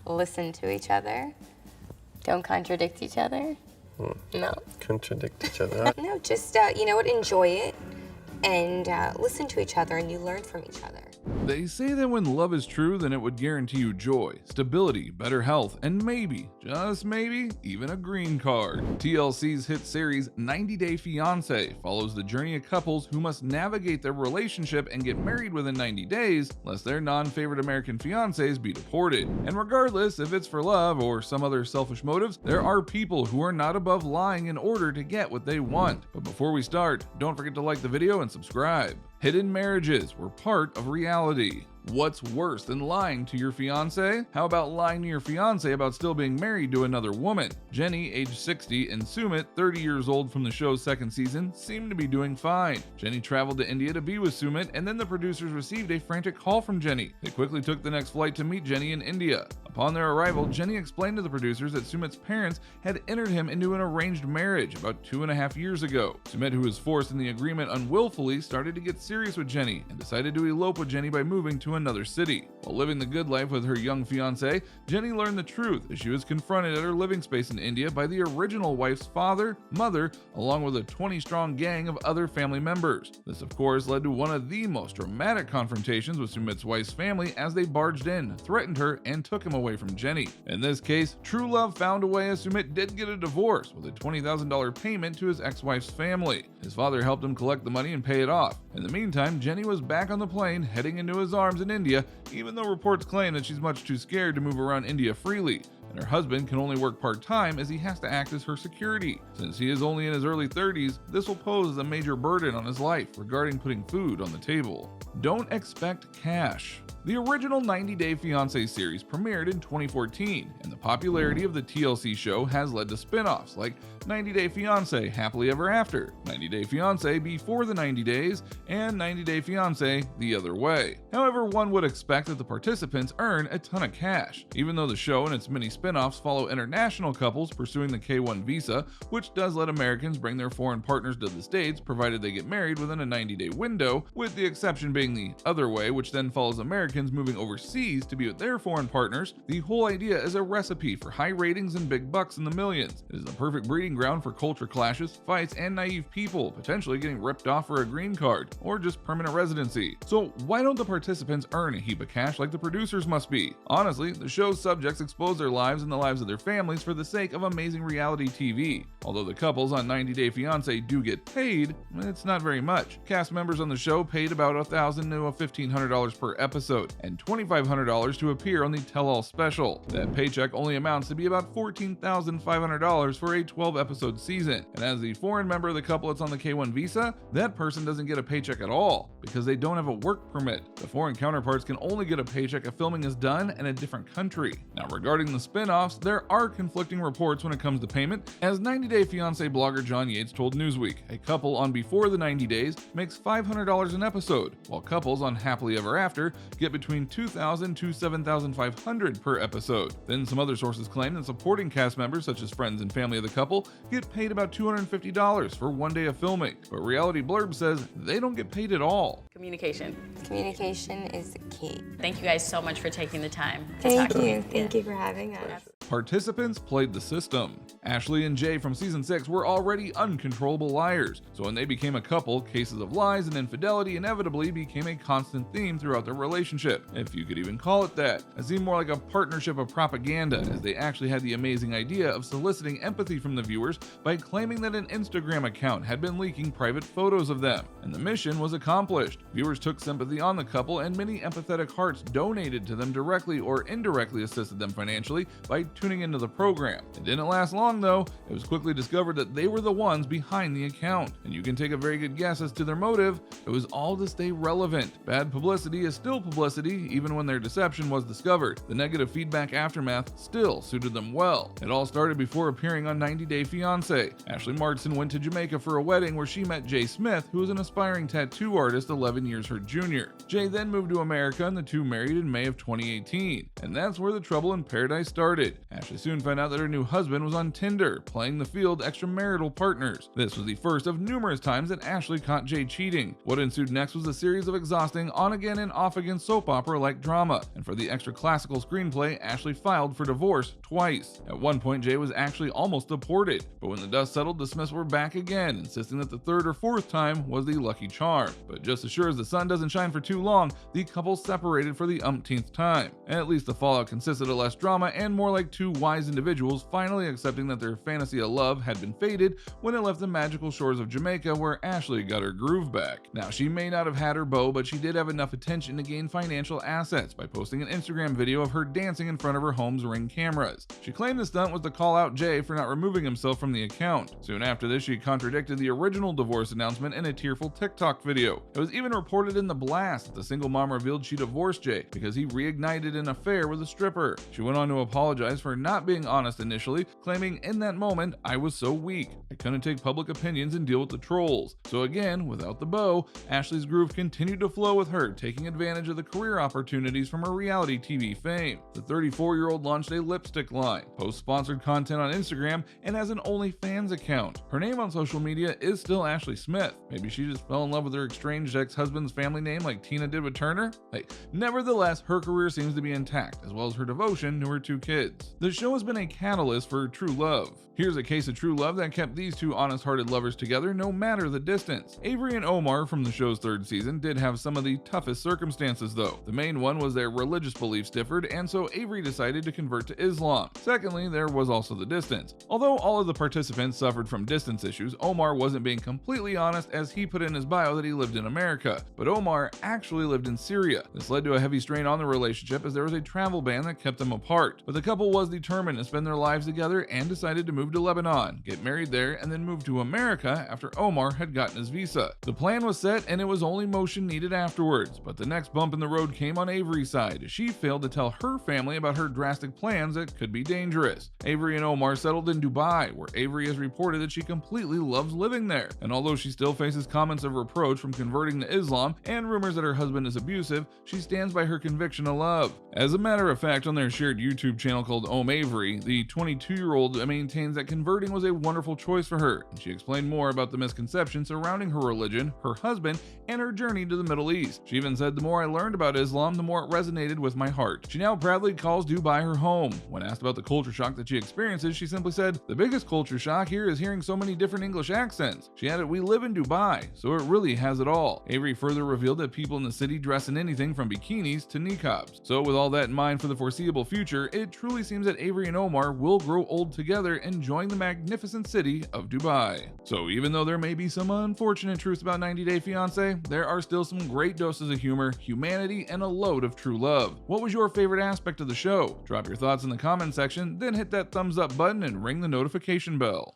listen to each other. Don't contradict each other. No. Contradict each other. No, just, you know what, enjoy it and listen to each other and you learn from each other. They say that when love is true, then it would guarantee you joy, stability, better health, and maybe, just maybe, even a green card. TLC's hit series 90 Day Fiancé follows the journey of couples who must navigate their relationship and get married within 90 days, lest their non-favorite American fiancés be deported. And regardless if it's for love or some other selfish motives, there are people who are not above lying in order to get what they want. But before we start, don't forget to like the video and subscribe. Hidden marriages were part of reality. What's worse than lying to your fiancé? How about lying to your fiancé about still being married to another woman? Jenny, age 60, and Sumit, 30 years old from the show's second season, seem to be doing fine. Jenny traveled to India to be with Sumit, and then the producers received a frantic call from Jenny. They quickly took the next flight to meet Jenny in India. Upon their arrival, Jenny explained to the producers that Sumit's parents had entered him into an arranged marriage about 2.5 years ago. Sumit, who was forced in the agreement unwillfully, started to get serious with Jenny and decided to elope with Jenny by moving to another city. While living the good life with her young fiancé, Jenny learned the truth as she was confronted at her living space in India by the original wife's father, mother, along with a 20-strong gang of other family members. This, of course, led to one of the most dramatic confrontations with Sumit's wife's family as they barged in, threatened her, and took him away from Jenny. In this case, true love found a way as Sumit did get a divorce with a $20,000 payment to his ex-wife's family. His father helped him collect the money and pay it off. In the meantime, Jenny was back on the plane heading into his arms in India, even though reports claim that she's much too scared to move around India freely, and her husband can only work part-time as he has to act as her security. Since he is only in his early 30s, this will pose as a major burden on his life regarding putting food on the table. Don't expect cash. The original 90 Day Fiancé series premiered in 2014, and the popularity of the TLC show has led to spin-offs like 90 Day Fiancé Happily Ever After, 90 Day Fiancé Before the 90 Days, and 90 Day Fiancé The Other Way. However, one would expect that the participants earn a ton of cash, even though the show and its many spin-offs follow international couples pursuing the K-1 visa, which does let Americans bring their foreign partners to the States provided they get married within a 90-day window, with the exception being The Other Way, which then follows Americans moving overseas to be with their foreign partners. The whole idea is a recipe for high ratings and big bucks in the millions. It is the perfect breeding ground for culture clashes, fights, and naive people potentially getting ripped off for a green card or just permanent residency. So why don't the participants earn a heap of cash like the producers must be? Honestly, the show's subjects expose their lives and the lives of their families for the sake of amazing reality TV. Although the couples on 90 Day Fiancé do get paid, it's not very much. Cast members on the show paid about $1,000 to $1,500 per episode, and $2,500 to appear on the tell-all special. That paycheck only amounts to be about $14,500 for a 12-episode season, and as the foreign member of the couple that's on the K-1 visa, that person doesn't get a paycheck at all because they don't have a work permit. The foreign counterparts can only get a paycheck if filming is done in a different country. Now, regarding the spin-offs, there are conflicting reports when it comes to payment, as 90 Day Fiancé blogger John Yates told Newsweek a couple on Before the 90 Days makes $500 an episode, while couples on Happily Ever After get between $2,000 to $7,500 per episode. Then some other sources claim that supporting cast members such as friends and family of the couple get paid about $250 for one day of filming, but Reality Blurb says they don't get paid at all. Communication. Communication is key. Thank you guys so much for taking the time to talk to me. Thank you for having us. Participants played the system. Ashley and Jay from season 6 were already uncontrollable liars, so when they became a couple, cases of lies and infidelity inevitably became a constant theme throughout their relationship, if you could even call it that. It seemed more like a partnership of propaganda, as they actually had the amazing idea of soliciting empathy from the viewers by claiming that an Instagram account had been leaking private photos of them, and the mission was accomplished. Viewers took sympathy on the couple, and many empathetic hearts donated to them directly or indirectly assisted them financially by tuning into the program. It didn't last long though. It was quickly discovered that they were the ones behind the account, and you can take a very good guess as to their motive. It was all to stay relevant. Bad publicity is still publicity, even when their deception was discovered. The negative feedback aftermath still suited them well. It all started before appearing on 90 Day Fiancé. Ashley Martin went to Jamaica for a wedding where she met Jay Smith, who was an aspiring tattoo artist 11 years her junior. Jay then moved to America and the two married in May of 2018. And that's where the trouble in paradise started. Ashley soon found out that her new husband was on Tinder, playing the field extramarital partners. This was the first of numerous times that Ashley caught Jay cheating. What ensued next was a series of exhausting on-again and off-again soap opera-like drama, and for the extra classical screenplay, Ashley filed for divorce twice. At one point, Jay was actually almost deported, but when the dust settled, the Smiths were back again, insisting that the third or fourth time was the lucky charm. But just as sure as the sun doesn't shine for too long, the couple separated for the umpteenth time. And at least the fallout consisted of less drama and more like two wise individuals finally accepting that their fantasy of love had been faded when it left the magical shores of Jamaica, where Ashley got her groove back. Now, she may not have had her beau, but she did have enough attention to gain financial assets by posting an Instagram video of her dancing in front of her home's Ring cameras. She claimed the stunt was to call out Jay for not removing himself from the account. Soon after this, she contradicted the original divorce announcement in a tearful TikTok video. It was even reported in The Blast that the single mom revealed she divorced Jay because he reignited an affair with a stripper. She went on to apologize for not being honest initially, claiming, "In that moment, I was so weak. I couldn't take public opinions and deal with the trolls." So again, without the beau, Ashley's groove continued to flow with her, taking advantage of the career opportunities from her reality TV fame. The 34-year-old launched a lipstick line, posts sponsored content on Instagram, and has an OnlyFans account. Her name on social media is still Ashley Smith. Maybe she just fell in love with her estranged ex-husband's family name like Tina did with Turner? Hey, nevertheless, her career seems to be intact, as well as her devotion to her two kids. The show has been a catalyst for true love. Here's a case of true love that kept these two honest-hearted lovers together no matter the distance. Avery and Omar from the show's third season did have some of the toughest circumstances though. The main one was their religious beliefs differed, and so Avery decided to convert to Islam. Secondly, there was also the distance. Although all of the participants suffered from distance issues, Omar wasn't being completely honest, as he put in his bio that he lived in America. But Omar actually lived in Syria. This led to a heavy strain on the relationship, as there was a travel ban that kept them apart. But the couple was determined to spend their lives together and decided to move to Lebanon, get married there, and then move to America after Omar had gotten his visa. The plan was set, and it was only motion needed afterwards. But the next bump in the road came on Avery's side, as she failed to tell her family about her drastic plans that could be dangerous. Avery and Omar settled in Dubai, where Avery has reported that she completely loves living there. And although she still faces comments of reproach from converting to Islam and rumors that her husband is abusive, she stands by her conviction of love. As a matter of fact, on their shared YouTube channel called Avery, the 22-year-old maintains that converting was a wonderful choice for her, and she explained more about the misconceptions surrounding her religion, her husband, and her journey to the Middle East. She even said, "The more I learned about Islam, the more it resonated with my heart." She now proudly calls Dubai her home. When asked about the culture shock that she experiences, she simply said, "The biggest culture shock here is hearing so many different English accents." She added, "We live in Dubai, so it really has it all." Avery further revealed that people in the city dress in anything from bikinis to niqabs. So with all that in mind for the foreseeable future, it truly seems that Avery and Omar will grow old together, enjoying the magnificent city of Dubai. So even though there may be some unfortunate truths about 90 Day Fiancé, there are still some great doses of humor, humanity, and a load of true love. What was your favorite aspect of the show? Drop your thoughts in the comment section, then hit that thumbs up button and ring the notification bell.